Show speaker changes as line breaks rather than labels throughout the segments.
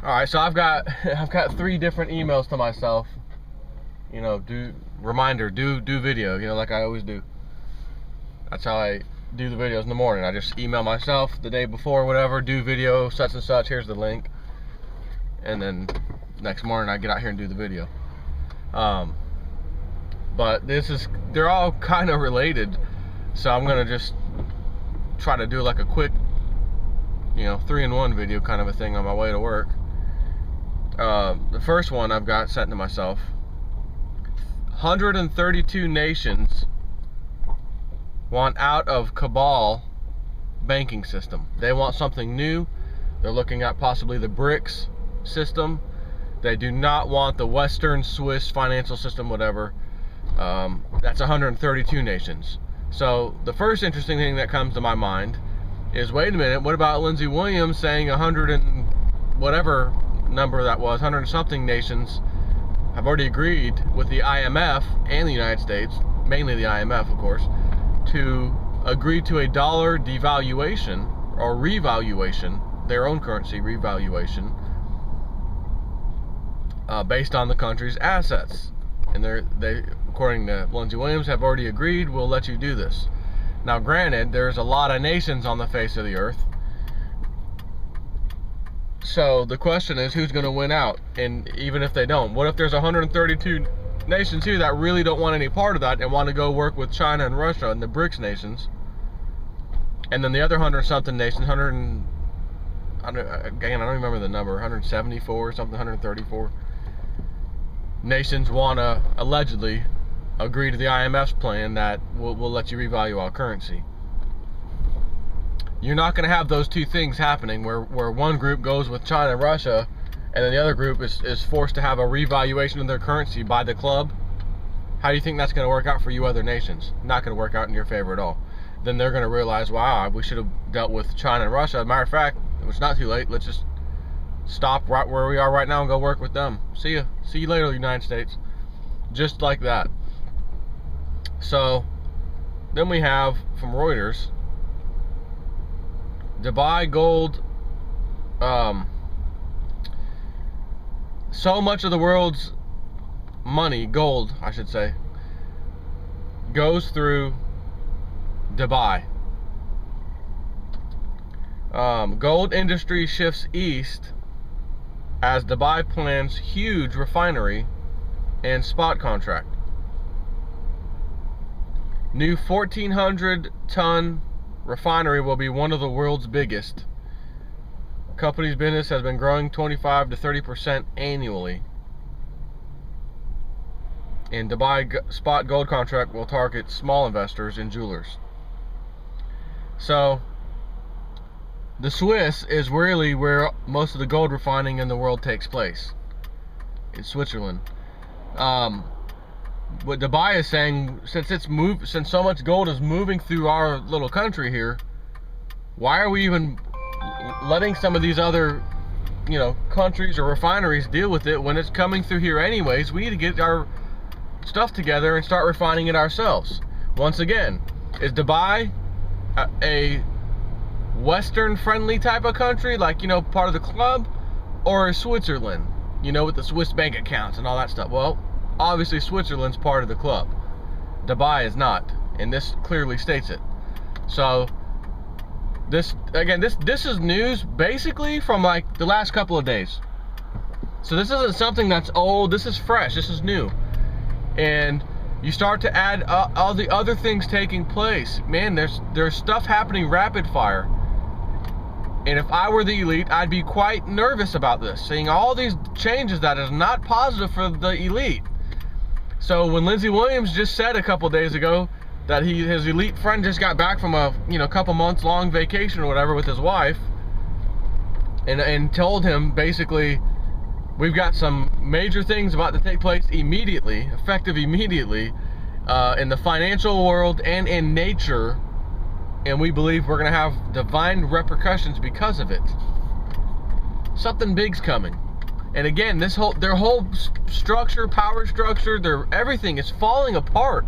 All right, so I've got 3 different emails to myself. You know, do video. You know, like I always do. That's how I do the videos in the morning. I just email myself the day before, whatever. Do video such and such. Here's the link, and then next morning I get out here and do the video. But they're all kind of related, so I'm gonna just try to do like a quick, you know, 3-in-1 video kind of a thing on my way to work. The first one I've got sent to myself. 132 nations want out of cabal banking system. They want something new. They're looking at possibly the BRICS system. They do not want the Western Swiss financial system, whatever. That's 132 nations. So the first interesting thing that comes to my mind is, wait a minute, what about Lindsey Williams saying 100 and whatever number that was, 100 and something nations have already agreed with the IMF and the United States, mainly the IMF of course, to agree to a dollar devaluation or revaluation, their own currency revaluation, based on the country's assets. And they, according to Lindsey Williams, have already agreed, we'll let you do this. Now granted, there's a lot of nations on the face of the earth, so the question is, who's going to win out? And even if they don't, what if there's 132 nations here that really don't want any part of that and want to go work with China and Russia and the BRICS nations, and then the other 100-something nations, again, I don't remember the number, 174 or something, 134 nations want to allegedly agree to the IMF's plan that we'll let you revalue our currency. You're not going to have those two things happening where one group goes with China and Russia and then the other group is forced to have a revaluation of their currency by the club. How do you think that's going to work out for you other nations? Not going to work out in your favor at all. Then they're going to realize, wow, we should have dealt with China and Russia. As a matter of fact, it's not too late. Let's just stop right where we are right now and go work with them. See ya. See you later, United States. Just like that. So then we have from Reuters, Dubai gold, so much of the world's money, gold I should say, goes through Dubai. Gold industry shifts east as Dubai plans huge refinery and spot contract. New 1,400-ton refinery will be one of the world's biggest. Company's business has been growing 25 to 30% annually. And Dubai spot gold contract will target small investors and jewelers. So the Swiss is really where most of the gold refining in the world takes place, in Switzerland. What Dubai is saying, since so much gold is moving through our little country here, why are we even letting some of these other, you know, countries or refineries deal with it when it's coming through here anyways? We need to get our stuff together and start refining it ourselves. Once again, is Dubai a Western friendly type of country, like, you know, part of the club, or is Switzerland, you know, with the Swiss bank accounts and all that stuff? Well, obviously Switzerland's part of the club. Dubai is not, and this clearly states it. So this is news basically from like the last couple of days. So this isn't something that's old. This is fresh. This is new. And you start to add all the other things taking place. Man, there's stuff happening rapid fire. And if I were the elite, I'd be quite nervous about this. Seeing all these changes that is not positive for the elite. So when Lindsey Williams just said a couple days ago that his elite friend just got back from a couple months long vacation or whatever with his wife, and told him basically, we've got some major things about to take place immediately, effective immediately, in the financial world and in nature, and we believe we're going to have divine repercussions because of it. Something big's coming. And again, their whole structure, power structure, everything is falling apart,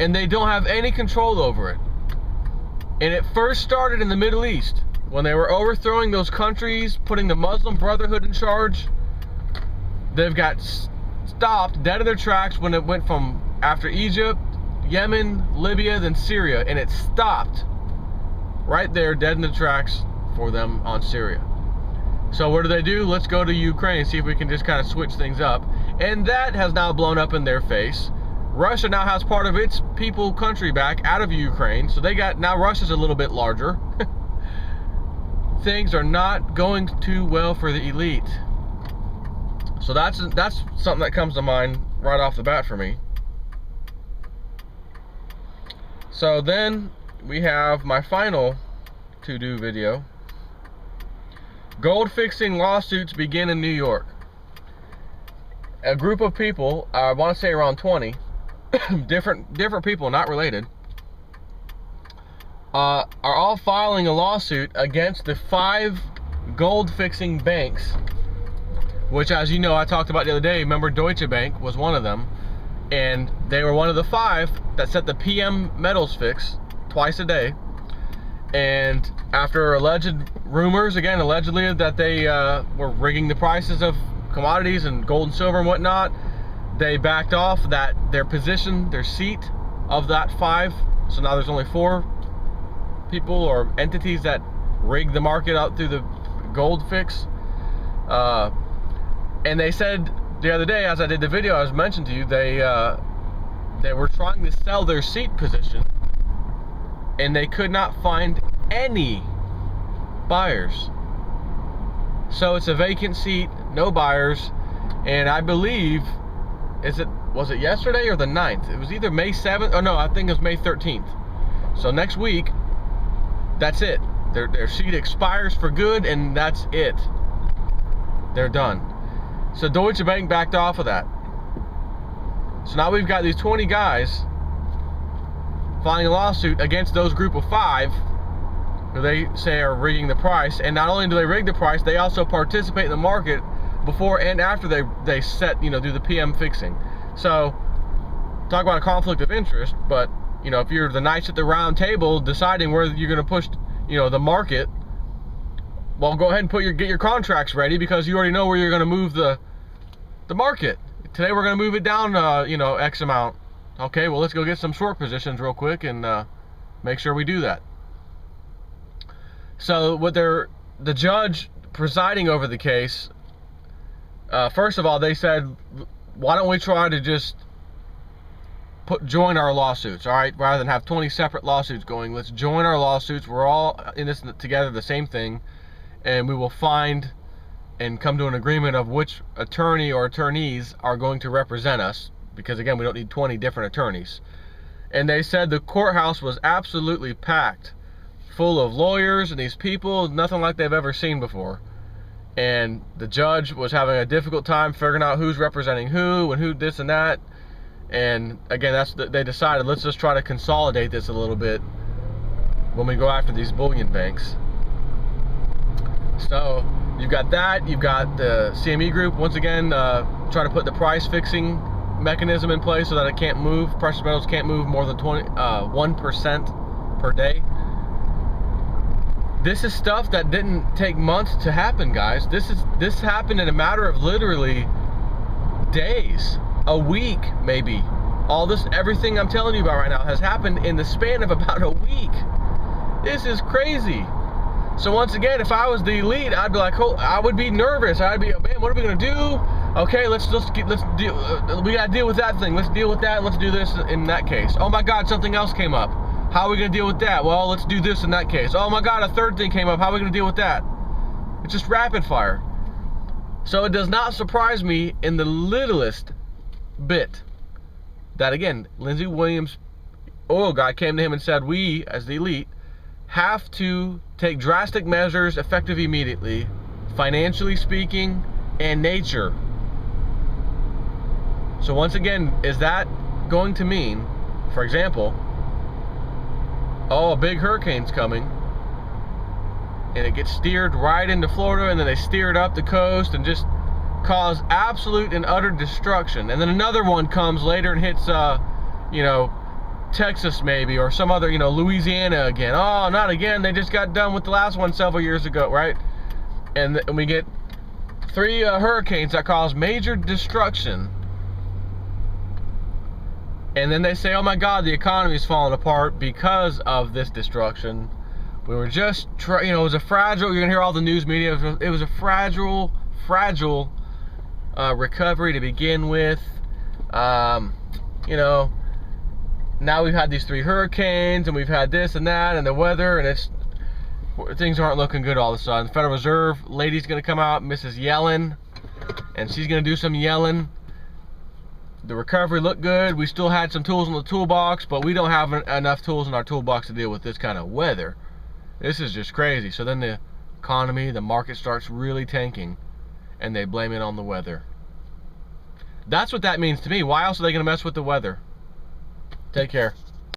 and they don't have any control over it. And it first started in the Middle East. when they were overthrowing those countries, putting the Muslim Brotherhood in charge, they've got stopped dead in their tracks when it went from after Egypt, Yemen, Libya, then Syria, and it stopped right there dead in the tracks for them on Syria. So what do? Let's go to Ukraine, see if we can just kind of switch things up. And that has now blown up in their face. Russia now has part of its country back out of Ukraine, so they got, now Russia's a little bit larger. Things are not going too well for the elite. So that's something that comes to mind right off the bat for me. So then we have my final to-do video. Gold fixing lawsuits begin in New York. A group of people, I want to say around 20, different people, not related, are all filing a lawsuit against the 5 gold fixing banks, which, as you know, I talked about the other day. Remember, Deutsche Bank was one of them, and they were one of the 5 that set the PM metals fix twice a day. And after alleged rumors, again, allegedly, that they were rigging the prices of commodities and gold and silver and whatnot, they backed off their position, their seat of that 5. So now there's only 4 people or entities that rig the market out through the gold fix. And they said the other day, as I did the video, I was mentioned to you, they were trying to sell their seat position, and they could not find any buyers. So it's a vacant seat, no buyers, and I believe, was it yesterday or the 9th? It was either May 7th, or no, I think it was May 13th. So next week, that's it. Their seat expires for good, and that's it. They're done. So Deutsche Bank backed off of that. So now we've got these 20 guys filing a lawsuit against those group of 5 who they say are rigging the price. And not only do they rig the price, they also participate in the market before and after they set, do the PM fixing. So talk about a conflict of interest. But if you're the knights at the round table deciding where you're going to push, the market, well, go ahead and get your contracts ready, because you already know where you're going to move the market. Today we're going to move it down, X amount. Okay, well, let's go get some short positions real quick and make sure we do that. So the judge presiding over the case, first of all, they said, why don't we try to just join our lawsuits, all right? Rather than have 20 separate lawsuits going, let's join our lawsuits. We're all in this together, the same thing, and we will find and come to an agreement of which attorney or attorneys are going to represent us, because again, we don't need 20 different attorneys. And they said the courthouse was absolutely packed, full of lawyers and these people, nothing like they've ever seen before. And the judge was having a difficult time figuring out who's representing who and who this and that. And again, they decided, let's just try to consolidate this a little bit when we go after these bullion banks. So you've got that, you've got the CME group once again trying to put the price fixing mechanism in place so that it can't move, precious metals can't move more than 1% per day. This is stuff that didn't take months to happen, guys. This happened in a matter of literally days, a week maybe. Everything I'm telling you about right now has happened in the span of about a week. This is crazy. So once again, if I was the elite, I'd be like, I would be nervous. I'd be, man, what are we gonna do? Okay, let's deal. We gotta deal with that thing. Let's deal with that. Let's do this in that case. Oh my God, something else came up. How are we gonna deal with that? Well, let's do this in that case. Oh my God, a third thing came up. How are we gonna deal with that? It's just rapid fire. So it does not surprise me in the littlest bit that, again, Lindsey Williams, oil guy, came to him and said, we, as the elite, have to take drastic measures effective immediately, financially speaking, and nature. So once again, is that going to mean, for example, a big hurricane's coming, and it gets steered right into Florida, and then they steer it up the coast and just cause absolute and utter destruction. And then another one comes later and hits, Texas maybe, or some other, you know, Louisiana again. Oh, not again. They just got done with the last one several years ago, right? And we get 3 hurricanes that cause major destruction. And then they say, oh my God, the economy's falling apart because of this destruction. We were just, you know, it was a fragile, you're going to hear all the news media, it was a fragile recovery to begin with. You know, now we've had these 3 hurricanes, and we've had this and that, and the weather, and things aren't looking good all of a sudden. The Federal Reserve lady's going to come out, Mrs. Yellen, and she's going to do some yelling. The recovery looked good. We still had some tools in the toolbox, but we don't have enough tools in our toolbox to deal with this kind of weather. This is just crazy. So then the economy, the market starts really tanking, and they blame it on the weather. That's what that means to me. Why else are they going to mess with the weather? Take care.